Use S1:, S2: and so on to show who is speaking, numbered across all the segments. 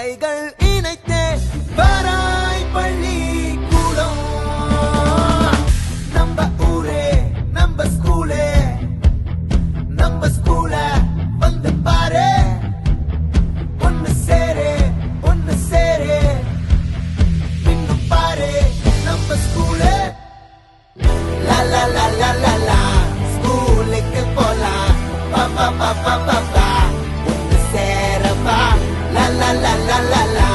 S1: கைகள் இணைத்தே வராய் பள்ளி கூடம். நம்ம ஊரே நம்ம ஸ்கூலே, நம்ம ஸ்கூல வந்து பாரு. ஒன்னு சேரு ஒன்னு சேரு இன்னும் பாரு நம்ம ஸ்கூலே. லா லா லா லா லா லா ஸ்கூலுக்கு போலாம் பா பா பா பா பா பா. ஒன்னு சேரவா லா லா லா லா லா லா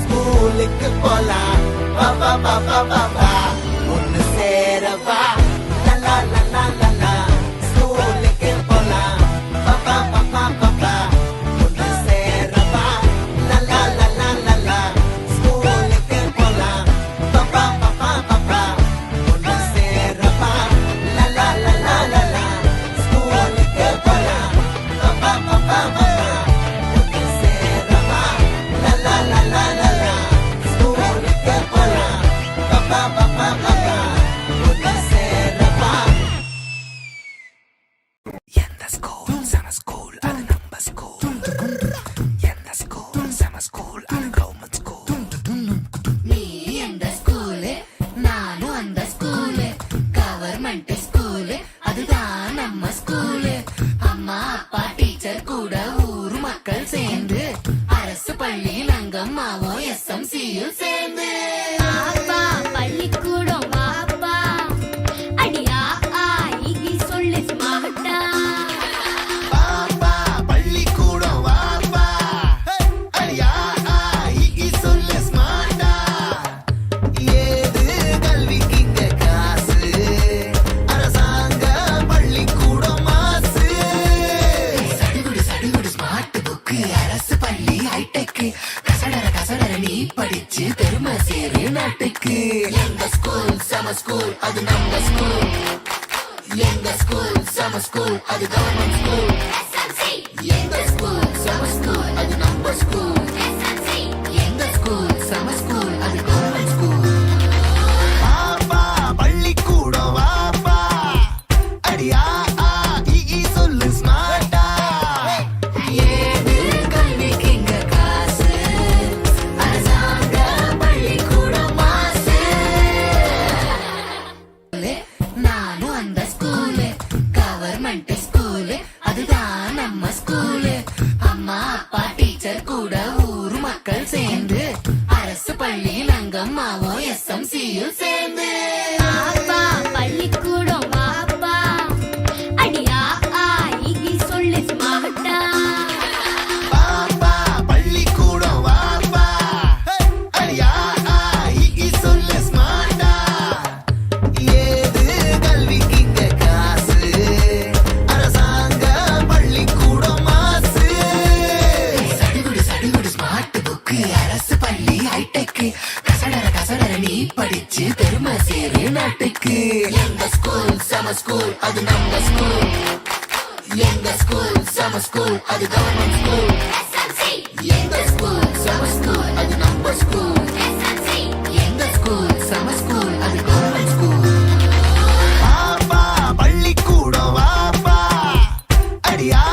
S1: ஸ்கூலுக்கு போலாம் பா பா பா பா பா பா. ஒன்னு சேரவா லா லா லா லா லா லா ஸ்கூலுக்கு போலாம் பா பா பா பா பா பா. ஒன்னு சேரவா லா லா லா லா லா லா ஸ்கூலுக்கு போலாம் பா பா பா பா பா பா. ஒன்னு சேரவா லா லா லா லா லா லா ஸ்கூலுக்கு போலாம் பா பா பா பா பா பா. ஒன்னு சேரவா லா லா லா லா லா லா ஸ்கூலுக்கு போலாம் பா பா பா பா பா பா. ஒன்னு சேரவா. எந்த ஸ்கூல் செம ஸ்கூல் அது நம்ம ஸ்கூல். எந்த ஸ்கூல் செம ஸ்கூல் அது கவர்மெண்ட் ஸ்கூல்.
S2: நீ எந்த ஸ்கூலு நானும் அந்த ஸ்கூலு. கவர்மெண்ட் ஸ்கூலு அதுதான் நம்ம ஸ்கூலு. அம்மா அப்பா டீச்சர் கூட ஊர் மக்கள் சேர்ந்து அரசு பள்ளியில் அங்கம்மாவும் SMCயும் சேர்ந்து
S3: அப்பா பள்ளிக்கூடம் வாப்பா, அடியா ஆகி சொல்லு ஸ்மார்ட்டா.
S1: பாப்பா பள்ளிக்கூடம் வாப்பா, அடியா ஆகி சொல்லு ஸ்மார்ட்டா. ஏது கல்விக்கு இங்க காசு, அரசாங்க பள்ளிக்கூடம் மாசு.
S2: சடுகுடு ஸ்மார்ட் புக்கு அரசு பள்ளி ஹைடெக். கசடர நீ படிச்சு பெருமை சேரு நாட்டுக்கு. எங்க ஸ்கூல் செம ஸ்கூல் அது நம்ம ஸ்கூல். எங்க ஸ்கூல் செம ஸ்கூல் அது கவர்மெண்ட் ஸ்கூல். எங்க ஸ்கூல் செம ஸ்கூல் அது நம்ம ஸ்கூல். எங்க ஸ்கூல் செம ஸ்கூல் அது கவர்மெண்ட் ஸ்கூல்.
S1: பாப்பா பள்ளிக்கூடம் வாப்பா, அடியா ஆகி சொல்லு ஸ்மார்ட்டா.
S2: ஏது கல்விக்கு இங்க காசு, அரசாங்க பள்ளிக்கூடம் மாசு. நானும் அந்த ஸ்கூலு கவர்மெண்ட் ஸ்கூலு அதுதான் நம்ம ஸ்கூலு. அம்மா அப்பா டீச்சர் கூட ஊர் மக்கள் சேர்ந்து அரசு பள்ளியில் அங்கம்மாவும் SMCயும் சேர்ந்து
S3: அப்பா பள்ளிக்கூடம் வாப்பா, அடியா ஆகி சொல்லு ஸ்மார்ட்டா.
S1: பாப்பா பள்ளிக்கூடம் வாப்பா, அடியா ஆகி சொல்லு ஸ்மார்ட்டா. ஏது கல்விக்கு இங்க காசு, அரசாங்க பள்ளிக்கூடம் மாசு.
S2: சடுகுடு ஸ்மார்ட் புக்கு அரசு பள்ளி ஹைடெக். கசடர நீ படிச்சு பெருமை சேரு நாட்டுக்கு. எங்க ஸ்கூல் செம ஸ்கூல் அது நம்ம ஸ்கூல். எங்க ஸ்கூல் செம ஸ்கூல் அது கவர்மெண்ட் ஸ்கூல். எங்க ஸ்கூல் செம ஸ்கூல் அது நம்ம ஸ்கூல். எங்க ஸ்கூல் செம ஸ்கூல் அது கவர்மெண்ட் ஸ்கூல்.
S1: பாப்பா பள்ளிக்கூடம் வாப்பா, அடியா